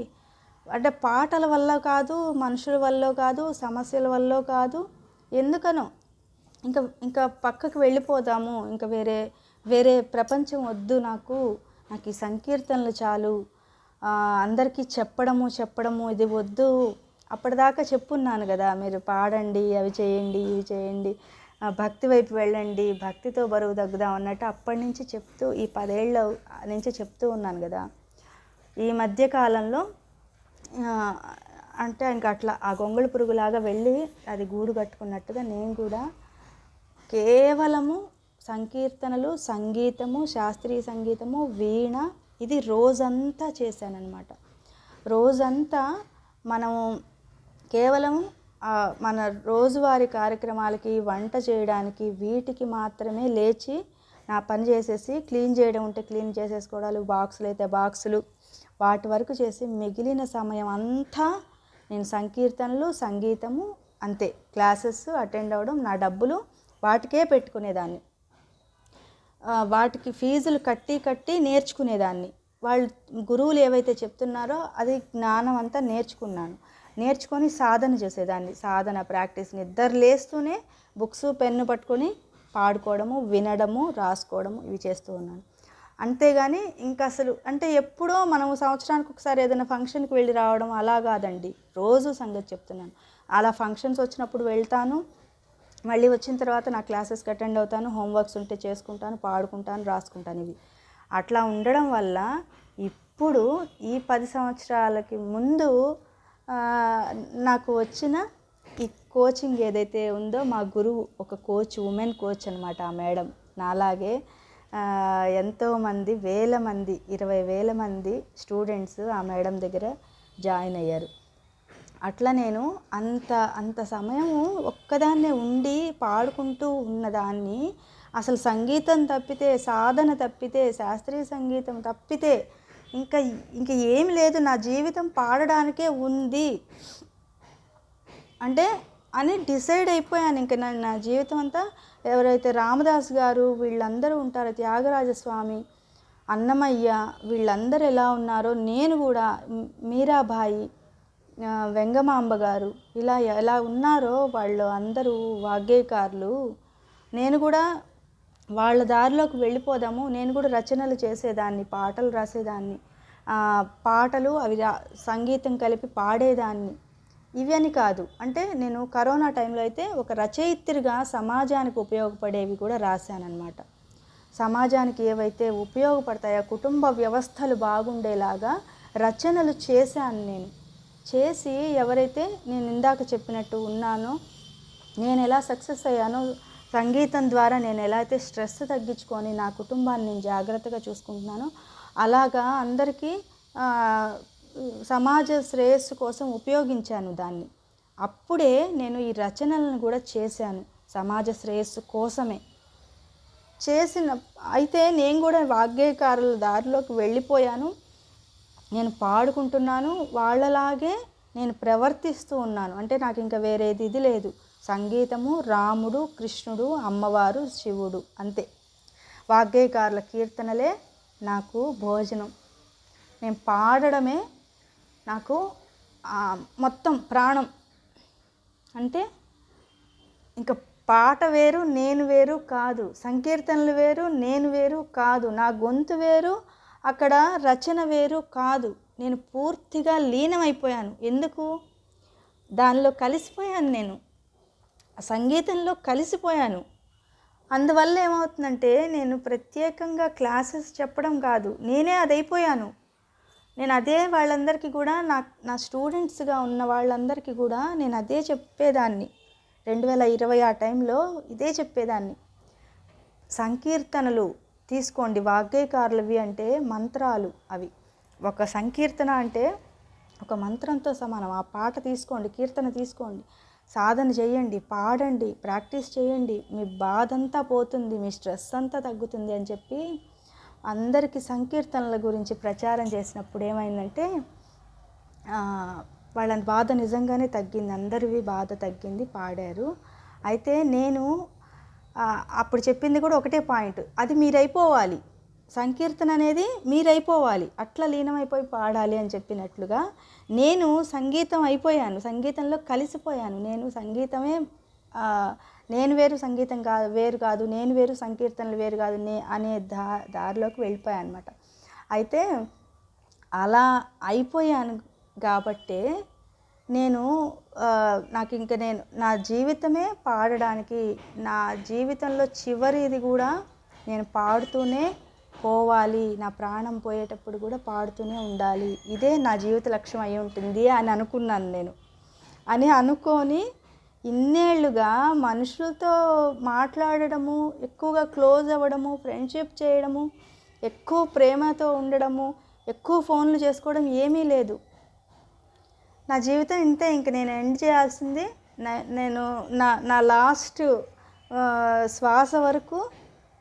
అంటే పాటల వల్ల కాదు, మనుషుల వల్ల కాదు, సమస్యల వల్ల కాదు, ఎందుకనో ఇంకా ఇంకా పక్కకు వెళ్ళిపోదాము, ఇంకా వేరే వేరే ప్రపంచం వద్దు, నాకు ఈ సంకీర్తనలు చాలు, అందరికీ చెప్పడము ఇది వద్దు. అప్పటిదాకా చెప్పున్నాను కదా, మీరు పాడండి, అవి చేయండి, ఇవి చేయండి, భక్తి వైపు వెళ్ళండి, భక్తితో బరువు తగ్గుదాం అన్నట్టు అప్పటి నుంచి చెప్తూ, ఈ 10 ఏళ్ళ నుంచి చెప్తూ ఉన్నాను కదా. ఈ మధ్యకాలంలో అంటే ఇంక అట్లా ఆ గొంగళి పురుగులాగా వెళ్ళి అది గూడు కట్టుకున్నట్టుగా నేను కూడా కేవలము సంకీర్తనలు, సంగీతము, శాస్త్రీయ సంగీతము, వీణ, ఇది రోజంతా చేశానన్నమాట. రోజంతా మనము కేవలం మన రోజువారీ కార్యక్రమాలకి, వంట చేయడానికి, వీటికి మాత్రమే లేచి నా పని చేసేసి, క్లీన్ చేయడం ఉంటే క్లీన్ చేసేసుకోవడాలు, బాక్సులు అయితే బాక్సులు, వాటి వరకు చేసి మిగిలిన సమయం అంతా నేను సంకీర్తనలు, సంగీతము, అంతే, క్లాసెస్ అటెండ్ అవ్వడం, నా డబ్బులు వాటికే పెట్టుకునేదాన్ని. వాటికి ఫీజులు కట్టి నేర్చుకునేదాన్ని. వాళ్ళు గురువులు ఏవైతే చెప్తున్నారో అది జ్ఞానం అంతా నేర్చుకొని సాధన చేసేదాన్ని. సాధన ప్రాక్టీస్, నిద్ర లేస్తూనే బుక్స్ పెన్ను పట్టుకొని పాడుకోవడము, వినడము, రాసుకోవడము, ఇవి చేస్తూ ఉన్నాను. అంతేగాని ఇంకా అసలు అంటే ఎప్పుడో మనము సంవత్సరానికి ఒకసారి ఏదైనా ఫంక్షన్కి వెళ్ళి రావడం అలా కాదండి, రోజు సంగతి చెప్తున్నాను. అలా ఫంక్షన్స్ వచ్చినప్పుడు వెళ్తాను, మళ్ళీ వచ్చిన తర్వాత నా క్లాసెస్కి అటెండ్ అవుతాను, హోంవర్క్స్ ఉంటే చేసుకుంటాను, పాడుకుంటాను, రాసుకుంటాను. ఇవి అట్లా ఉండడం వల్ల ఇప్పుడు ఈ 10 సంవత్సరాలకి ముందు నాకు వచ్చిన ఈ కోచింగ్ ఏదైతే ఉందో, మా గురువు ఒక కోచ్, ఉమెన్ కోచ్ అనమాట. ఆ మేడం నాలాగే ఎంతోమంది, 20,000 మంది స్టూడెంట్స్ ఆ మేడం దగ్గర జాయిన్ అయ్యారు. అట్లా నేను అంత సమయము ఒక్కదాన్నే ఉండి పాడుకుంటూ ఉన్నదాన్ని, అసలు సంగీతం తప్పితే, సాధన తప్పితే, శాస్త్రీయ సంగీతం తప్పితే ఇంకా ఏమి లేదు, నా జీవితం పాడడానికే ఉంది అంటే అని డిసైడ్ అయిపోయాను. ఇంకా నా జీవితం అంతా ఎవరైతే రామదాస్ గారు వీళ్ళందరూ ఉంటారో, త్యాగరాజస్వామి, అన్నమయ్య, వీళ్ళందరూ ఎలా ఉన్నారో నేను కూడా, మీరాబాయి, వెంగమాంబ గారు, ఇలా ఎలా ఉన్నారో వాళ్ళు అందరూ వాగ్గేయకారులు, నేను కూడా వాళ్ళ దారిలోకి వెళ్ళిపోదాము, నేను కూడా రచనలు చేసేదాన్ని, పాటలు రాసేదాన్ని, పాటలు అవి సంగీతం కలిపి పాడేదాన్ని. ఇవి అని కాదు, అంటే నేను కరోనా టైంలో అయితే ఒక రచయిత్రిగా సమాజానికి ఉపయోగపడేవి కూడా రాశానన్నమాట. సమాజానికి ఏవైతే ఉపయోగపడతాయో, కుటుంబ వ్యవస్థలు బాగుండేలాగా రచనలు చేశాను నేను. చేసి ఎవరైతే నేను ఇందాక చెప్పినట్టు ఉన్నానో, నేను ఎలా సక్సెస్ అయ్యానో, సంగీతం ద్వారా నేను ఎలా అయితే స్ట్రెస్ తగ్గించుకొని నా కుటుంబాన్ని నేను జాగ్రత్తగా చూసుకుంటున్నానో, అలాగా అందరికీ సమాజ శ్రేయస్సు కోసం ఉపయోగించాను దాన్ని. అప్పుడే నేను ఈ రచనలను కూడా చేశాను సమాజ శ్రేయస్సు కోసమే అయితే నేను కూడా వాగ్గేయకారుల దారిలోకి వెళ్ళిపోయాను. నేను పాడుకుంటున్నాను, వాళ్ళలాగే నేను ప్రవర్తిస్తూ ఉన్నాను. అంటే నాకు ఇంకా వేరేది ఇది లేదు. సంగీతము, రాముడు, కృష్ణుడు, అమ్మవారు, శివుడు, అంతే. వాగ్గేయకారుల కీర్తనలే నాకు భోజనం. నేను పాడడమే నాకు మొత్తం ప్రాణం. అంటే ఇంకా పాట వేరు, నేను వేరు కాదు, సంకీర్తనలు వేరు, నేను వేరు కాదు, నా గొంతు వేరు, అక్కడ రచన వేరు కాదు. నేను పూర్తిగా లీనమైపోయాను. ఎందుకు? దానిలో కలిసిపోయాను, నేను సంగీతంలో కలిసిపోయాను. అందువల్ల ఏమవుతుందంటే, నేను ప్రత్యేకంగా క్లాసెస్ చెప్పడం కాదు, నేనే అదైపోయాను. నేను అదే వాళ్ళందరికీ కూడా, నా స్టూడెంట్స్గా ఉన్న వాళ్ళందరికీ కూడా నేను అదే చెప్పేదాన్ని. 2020 ఆ టైంలో ఇదే చెప్పేదాన్ని. సంకీర్తనలు తీసుకోండి, వాగ్గేయకారులవి అంటే మంత్రాలు అవి. ఒక సంకీర్తన అంటే ఒక మంత్రంతో సమానం. ఆ పాట తీసుకోండి, కీర్తన తీసుకోండి, సాధన చేయండి, పాడండి, ప్రాక్టీస్ చేయండి, మీ బాధ అంతా పోతుంది, మీ స్ట్రెస్ అంతా తగ్గుతుంది అని చెప్పి అందరికీ సంకీర్తనల గురించి ప్రచారం చేసినప్పుడు ఏమైందంటే, వాళ్ళ బాధ నిజంగానే తగ్గింది, అందరివి బాధ తగ్గింది, పాడారు. అయితే నేను అప్పుడు చెప్పింది కూడా ఒకటే పాయింట్, అది మీరు అయిపోవాలి. సంకీర్తన అనేది మీరైపోవాలి, అట్లా లీనమైపోయి పాడాలి అని చెప్పినట్లుగా నేను సంగీతం అయిపోయాను, సంగీతంలో కలిసిపోయాను. నేను సంగీతమే, నేను వేరు సంగీతం కాదు వేరు కాదు, నేను వేరు సంకీర్తనలు వేరు కాదు అనే దారిలోకి వెళ్ళిపోయాను అనమాట. అయితే అలా అయిపోయాను కాబట్టే నేను నాకు ఇంక నా జీవితమే పాడడానికి, నా జీవితంలో చివరిది కూడా నేను పాడుతూనే పోవాలి, నా ప్రాణం పోయేటప్పుడు కూడా పాడుతూనే ఉండాలి, ఇదే నా జీవిత లక్ష్యం అయి ఉంటుంది అని అనుకున్నాను నేను. అనుకొని ఇన్నేళ్లుగా మనుషులతో మాట్లాడడము, ఎక్కువగా క్లోజ్ అవ్వడము, ఫ్రెండ్షిప్ చేయడము, ఎక్కువ ప్రేమతో ఉండడము, ఎక్కువ ఫోన్లు చేసుకోవడం ఏమీ లేదు. నా జీవితం ఇంతే, ఇంక నేను ఎండ్ చేయాల్సింది. నేను నా లాస్ట్ శ్వాస వరకు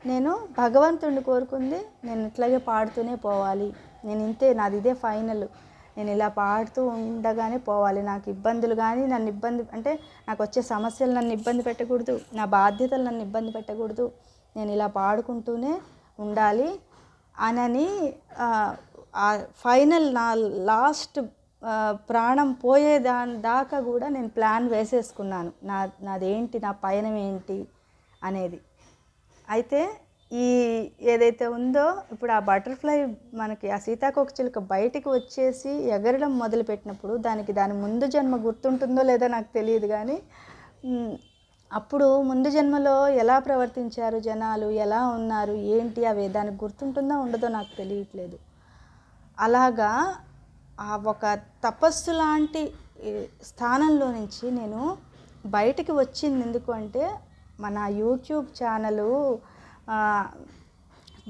నేను భగవంతుడిని కోరుకుంది నేను ఇట్లాగే పాడుతూనే పోవాలి, నేను ఇంతే, నాది ఇదే ఫైనల్, నేను ఇలా పాడుతూ ఉండగానే పోవాలి. నాకు ఇబ్బందులు కానీ నన్ను ఇబ్బంది అంటే నాకు వచ్చే సమస్యలు నన్ను ఇబ్బంది పెట్టకూడదు, నా బాధ్యతలు నన్ను ఇబ్బంది పెట్టకూడదు, నేను ఇలా పాడుకుంటూనే ఉండాలి అని ఫైనల్ నా లాస్ట్ ప్రాణం దాకా కూడా నేను ప్లాన్ వేసేసుకున్నాను, నాదేంటి, నా పయనం ఏంటి అనేది. అయితే ఏదైతే ఉందో ఇప్పుడు ఆ బటర్ఫ్లై మనకి ఆ సీతాకోకచిలుక బయటికి వచ్చేసి ఎగరడం మొదలుపెట్టినప్పుడు దాని ముందు జన్మ గుర్తుంటుందో లేదో నాకు తెలియదు, కానీ అప్పుడు ముందు జన్మలో ఎలా ప్రవర్తించారు జనాలు, ఎలా ఉన్నారు ఏంటి, అవి దానికి గుర్తుంటుందో ఉండదో నాకు తెలియట్లేదు. అలాగా ఆ ఒక తపస్సు లాంటి స్థానంలో నుంచి నేను బయటికి వచ్చింది ఎందుకు అంటే, మన యూట్యూబ్ ఛానలు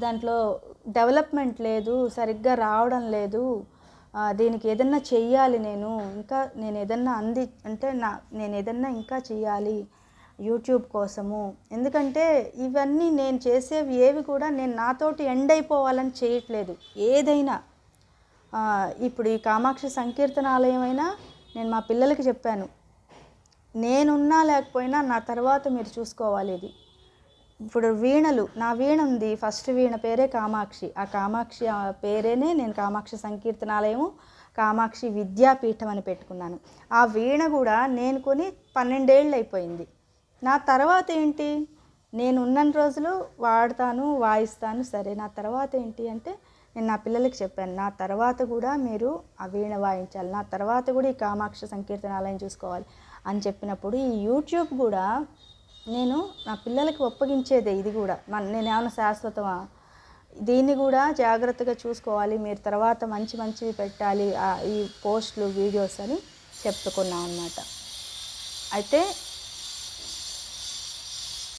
దాంట్లో డెవలప్మెంట్ లేదు, సరిగ్గా రావడం లేదు, దీనికి ఏదన్నా చెయ్యాలి, నేను ఏదన్నా నేను ఏదన్నా ఇంకా చెయ్యాలి యూట్యూబ్ కోసము. ఎందుకంటే ఇవన్నీ నేను చేసేవి ఏవి కూడా నేను నాతోటి ఎండ్ అయిపోవాలని చేయట్లేదు. ఏదైనా ఇప్పుడు ఈ కామాక్షి సంకీర్తనాలయమైనా నేను మా పిల్లలకి చెప్పాను, నేనున్నా లేకపోయినా నా తర్వాత మీరు చూసుకోవాలి. ఇది ఇప్పుడు వీణలు, నా వీణ ఉంది, ఫస్ట్ వీణ పేరే కామాక్షి, ఆ కామాక్షి పేరేనే నేను కామాక్షి సంకీర్తనాలయము, కామాక్షి విద్యాపీఠం అని పెట్టుకున్నాను. ఆ వీణ కూడా నేను కొని 12 ఏళ్ళు అయిపోయింది. నా తర్వాత ఏంటి, నేను ఉన్న రోజులు వాడతాను, వాయిస్తాను, సరే. నా తర్వాత ఏంటి అంటే నేను నా పిల్లలకి చెప్పాను, నా తర్వాత కూడా మీరు ఆ వీణ వాయించాలి, నా తర్వాత కూడా ఈ కామాక్షి సంకీర్తనాలయం చూసుకోవాలి అని చెప్పినప్పుడు ఈ యూట్యూబ్ కూడా నేను నా పిల్లలకి ఒప్పగించేదే. ఇది కూడా నేనేమన్నా శాశ్వతమా, దీన్ని కూడా జాగ్రత్తగా చూసుకోవాలి, మీరు తర్వాత మంచివి పెట్టాలి ఈ పోస్టులు వీడియోస్ అని చెప్పుకున్నాం అన్నమాట. అయితే